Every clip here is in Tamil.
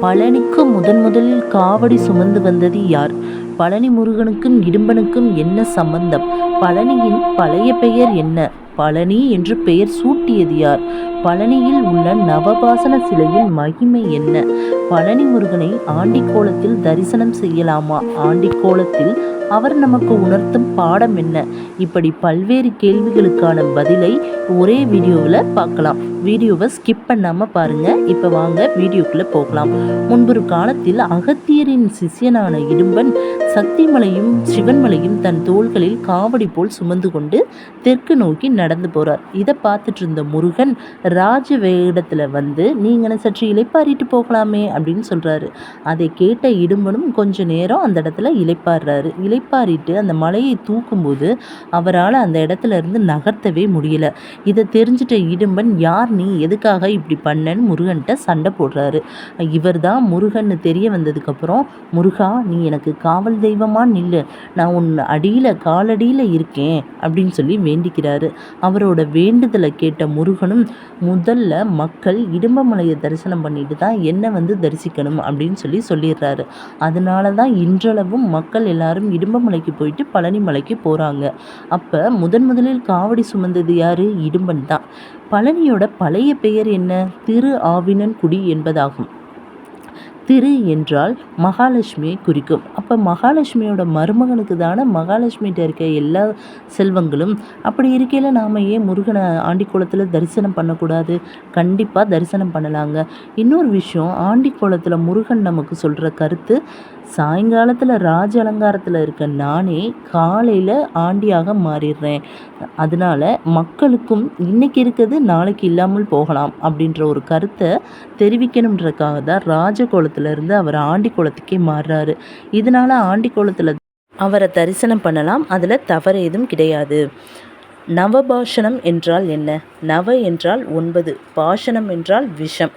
பழனிக்கு முதலில் காவடி சுமந்து வந்தது யார்? பழனி முருகனுக்கும் இடும்பனுக்கும் என்ன சம்பந்தம்? பழனியின் பழைய பெயர் என்ன? பழனி என்று பெயர் சூட்டியது யார்? பழனியில் உள்ள நவபாசன சிலையின் மகிமை என்ன? பழனி முருகனை ஆண்டிக்கோலத்தில் தரிசனம் செய்யலாமா? ஆண்டிக்கோலத்தில் அவர் நமக்கு உணர்த்தும் பாடம் என்ன? இப்படி பல்வேறு கேள்விகளுக்கான பதிலை ஒரே வீடியோவில் பார்க்கலாம். வீடியோவை ஸ்கிப் பண்ணாமல் பாருங்கள். இப்போ வாங்க வீடியோக்குள்ளே போகலாம். முன்பொரு காலத்தில் அகத்தியரின் சிஷியனான இடும்பன் சக்திமலையும் சிவன்மலையும் தன் தோள்களில் காவடி போல் சுமந்து கொண்டு தெற்கு நோக்கி நடந்து போகிறார். இதை பார்த்துட்டு இருந்த முருகன் ராஜ வேடத்தில் வந்து நீங்கள் சற்று இளைப்பாறிட்டு போகலாமே அப்படின்னு சொல்கிறாரு. அதை கேட்ட இடும்பனும் கொஞ்ச நேரம் அந்த இடத்துல இளைப்பாடுறாரு. இளைப்பாறிட்டு அந்த மலையை தூக்கும்போது அவரால் அந்த இடத்துல இருந்து நகர்த்தவே முடியல. இதை தெரிஞ்சிட்ட இடும்பன், யார் நீ, எதுக்காக இப்படி பண்ணன்னு முருகன்கிட்ட சண்டை போடுறாரு. இவர் தான் முருகன்னு தெரிய வந்ததுக்கப்புறம், முருகா நீ எனக்கு காவல் தெய்வமா நில்லு, நான் உன் அடியில் காலடியில் இருக்கேன் அப்படின்னு சொல்லி வேண்டிக்கிறாரு. அவரோட வேண்டுதலை கேட்ட முருகனும், முதல்ல மக்கள் இடும்பமலையை தரிசனம் பண்ணிட்டு தான் என்னை வந்து தரிசிக்கணும் அப்படின்னு சொல்லிடுறாரு. அதனால தான் இன்றளவும் மக்கள் எல்லாரும் இடும்பமலைக்கு போயிட்டு பழனி மலைக்கு போகிறாங்க. அப்போ முதலில் காவடி சுமந்தது யாரு? இடும்பன் தான். பழனியோட பழைய பெயர் என்ன? திரு ஆவினன்குடி என்பதாகும். திரு என்றால் மகாலட்சுமியை குறிக்கும். அப்போ மகாலட்சுமியோட மருமகனுக்கு தானே மகாலட்சுமிகிட்ட இருக்க எல்லா செல்வங்களும். அப்படி இருக்கையில் நாம் ஏன் முருகனை ஆண்டிக்கோலத்தில் தரிசனம் பண்ணக்கூடாது? கண்டிப்பாக தரிசனம் பண்ணலாங்க. இன்னொரு விஷயம், ஆண்டிக்கோலத்தில் முருகன் நமக்கு சொல்கிற கருத்து, சாயங்காலத்தில் ராஜ அலங்காரத்தில் இருக்க நானே காலையில் ஆண்டியாக மாறிடுறேன், அதனால் மக்களுக்கும் இன்னைக்கு இருக்கிறது நாளைக்கு இல்லாமல் போகலாம் அப்படின்ற ஒரு கருத்தை தெரிவிக்கணுன்றதுக்காக தான் ராஜகோலத்திலிருந்து அவர் ஆண்டிக்கோலத்துக்கே மாறுறாரு. இதனால் ஆண்டிக்கோலத்தில் அவரை தரிசனம் பண்ணலாம், அதில் தவறு எதுவும் கிடையாது. நவபாஷணம் என்றால் என்ன? நவ என்றால் 9, பாஷணம் என்றால் விஷம்.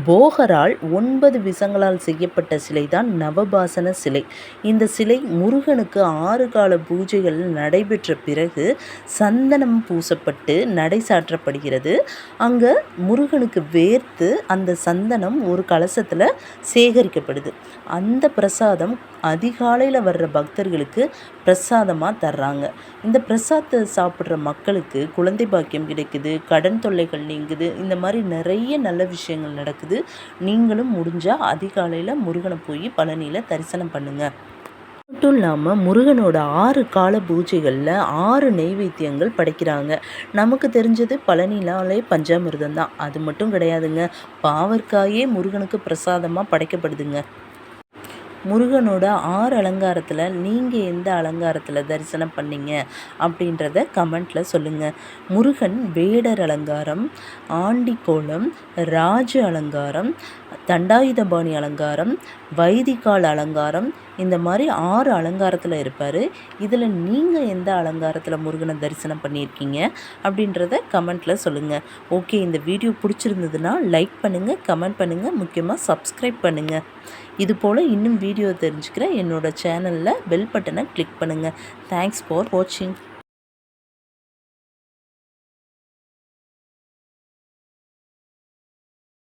போகரால் 9 விஷங்களால் செய்யப்பட்ட சிலைதான் நவபாசன சிலை. இந்த சிலை முருகனுக்கு 6 கால பூஜைகள் நடைபெற்ற பிறகு சந்தனம் பூசப்பட்டு நடை சாற்றப்படுகிறது. அங்கே முருகனுக்கு வேர்த்து அந்த சந்தனம் ஒரு கலசத்தில் சேகரிக்கப்படுது. அந்த பிரசாதம் அதிகாலையில் வர்ற பக்தர்களுக்கு பிரசாதமாக தர்றாங்க. இந்த பிரசாதத்தை சாப்பிட்ற மக்களுக்கு குழந்தை பாக்கியம் கிடைக்குது, கடன் தொல்லைகள் நீங்குது, இந்த மாதிரி நிறைய நல்ல விஷயங்கள் நடக்குது. நீங்களும் முடிஞ்சால் அதிகாலையில் முருகனை போய் பழனியில் தரிசனம் பண்ணுங்கள். மட்டும் இல்லாமல் முருகனோட 6 கால பூஜைகளில் 6 நெய்வேத்தியங்கள் படைக்கிறாங்க. நமக்கு தெரிஞ்சது பழனினாலே பஞ்சாமிர்தம் தான். அது மட்டும் கிடையாதுங்க, பாவற்காயே முருகனுக்கு பிரசாதமாக படைக்கப்படுதுங்க. முருகனோட 6 அலங்காரத்தில் நீங்கள் எந்த அலங்காரத்தில் தரிசனம் பண்ணீங்க அப்படின்றத கமெண்ட்டில் சொல்லுங்கள். முருகன் வேடர் அலங்காரம், ஆண்டிக்கோலம், ராஜ அலங்காரம், தண்டாயுதபாணி அலங்காரம், வைதிகால் அலங்காரம், இந்த மாதிரி 6 அலங்காரத்தில் இருப்பார். இதில் நீங்கள் எந்த அலங்காரத்தில் முருகனை தரிசனம் பண்ணியிருக்கீங்க அப்படின்றத கமெண்ட்டில் சொல்லுங்கள். ஓகே, இந்த வீடியோ பிடிச்சிருந்ததுன்னா லைக் பண்ணுங்கள், கமெண்ட் பண்ணுங்கள், முக்கியமாக சப்ஸ்கிரைப் பண்ணுங்கள். இது போல் இன்னும் வீடியோ தெரிஞ்சுக்கிற என்னோடய சேனலில் பெல் பட்டனை கிளிக் பண்ணுங்கள். தேங்க்ஸ் ஃபார் வாட்சிங்.